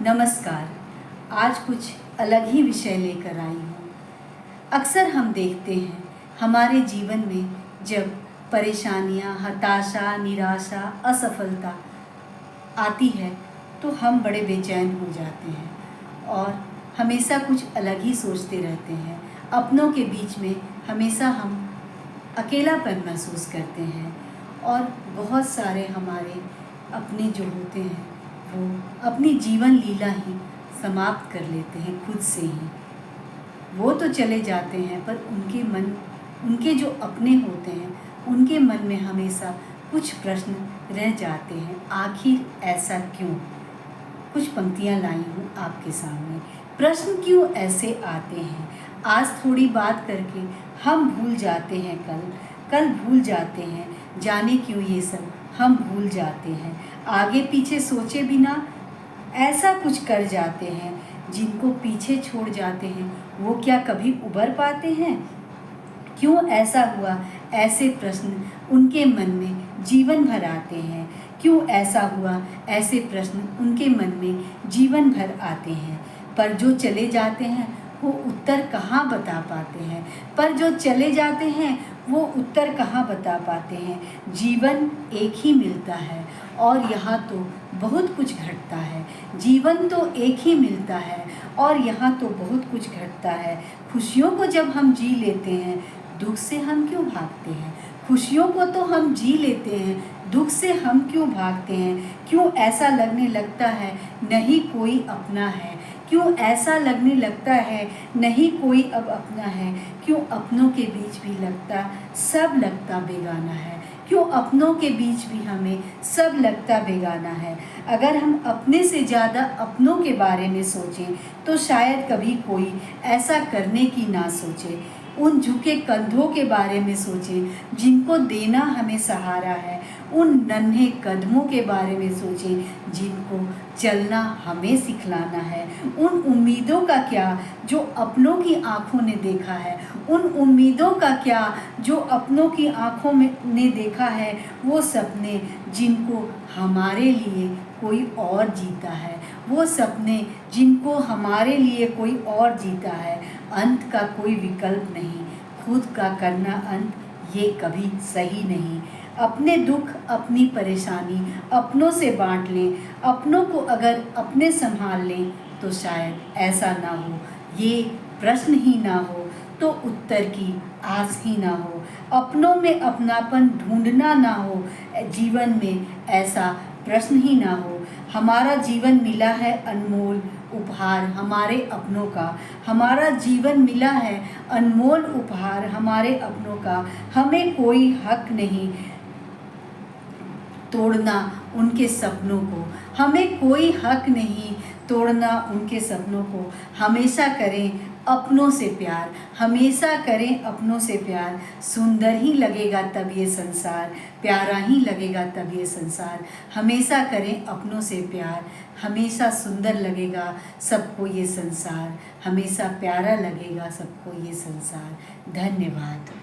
नमस्कार। आज कुछ अलग ही विषय लेकर आई हूँ। अक्सर हम देखते हैं हमारे जीवन में जब परेशानियाँ, हताशा, निराशा, असफलता आती है तो हम बड़े बेचैन हो जाते हैं और हमेशा कुछ अलग ही सोचते रहते हैं। अपनों के बीच में हमेशा हम अकेलापन महसूस करते हैं और बहुत सारे हमारे अपने जो होते हैं वो अपनी जीवन लीला ही समाप्त कर लेते हैं खुद से ही। वो तो चले जाते हैं पर उनके जो अपने होते हैं उनके मन में हमेशा कुछ प्रश्न रह जाते हैं। आखिर ऐसा क्यों? कुछ पंक्तियाँ लाई हूँ आपके सामने। प्रश्न क्यों ऐसे आते हैं? आज थोड़ी बात करके हम भूल जाते हैं कल भूल जाते हैं। जाने क्यों ये सब हम भूल जाते हैं। आगे पीछे सोचे बिना ऐसा कुछ कर जाते हैं। जिनको पीछे छोड़ जाते हैं वो क्या कभी उबर पाते हैं? क्यों ऐसा हुआ? ऐसे प्रश्न उनके मन में जीवन भर आते हैं। क्यों ऐसा हुआ? ऐसे प्रश्न उनके मन में जीवन भर आते हैं। पर जो चले जाते हैं वो उत्तर कहाँ बता पाते हैं। वो उत्तर कहाँ बता पाते हैं। जीवन एक ही मिलता है और यहाँ तो बहुत कुछ घटता है। जीवन तो एक ही मिलता है और यहाँ तो बहुत कुछ घटता है। खुशियों को जब हम जी लेते हैं दुख से हम क्यों भागते हैं। खुशियों को तो हम जी लेते हैं, दुख से हम क्यों भागते हैं। क्यों ऐसा लगने लगता है नहीं कोई अपना है। क्यों ऐसा लगने लगता है नहीं कोई अब अपना है। क्यों अपनों के बीच भी सब लगता बेगाना है। क्यों अपनों के बीच भी हमें सब लगता बेगाना है। अगर हम अपने से ज़्यादा अपनों के बारे में सोचें तो शायद कभी कोई ऐसा करने की ना सोचे। उन झुके कंधों के बारे में सोचें जिनको देना हमें सहारा है। उन नन्हे कदमों के बारे में सोचें जिनको चलना हमें सिखलाना है। उन उम्मीदों का क्या जो अपनों की आँखों ने देखा है। उन उम्मीदों का क्या जो अपनों की आँखों में ने देखा है। वो सपने जिनको हमारे लिए कोई और जीता है। वो सपने जिनको हमारे लिए कोई और जीता है। अंत का कोई विकल्प नहीं, खुद का करना अंत ये कभी सही नहीं। अपने दुख अपनी परेशानी अपनों से बांट लें। अपनों को अगर अपने संभाल लें तो शायद ऐसा ना हो। ये प्रश्न ही ना हो तो उत्तर की आस ही ना हो। अपनों में अपनापन ढूंढना ना हो। जीवन में ऐसा प्रश्न ही ना हो। हमारा जीवन मिला है अनमोल उपहार हमारे अपनों का। हमारा जीवन मिला है अनमोल उपहार हमारे अपनों का। हमें कोई हक नहीं तोड़ना उनके सपनों को। हमें कोई हक नहीं तोड़ना उनके सपनों को। हमेशा करें अपनों से प्यार, हमेशा करें अपनों से प्यार। सुंदर ही लगेगा तब ये संसार, प्यारा ही लगेगा तब ये संसार। हमेशा करें अपनों से प्यार, हमेशा सुंदर लगेगा सबको ये संसार। हमेशा प्यारा लगेगा सबको ये संसार। धन्यवाद।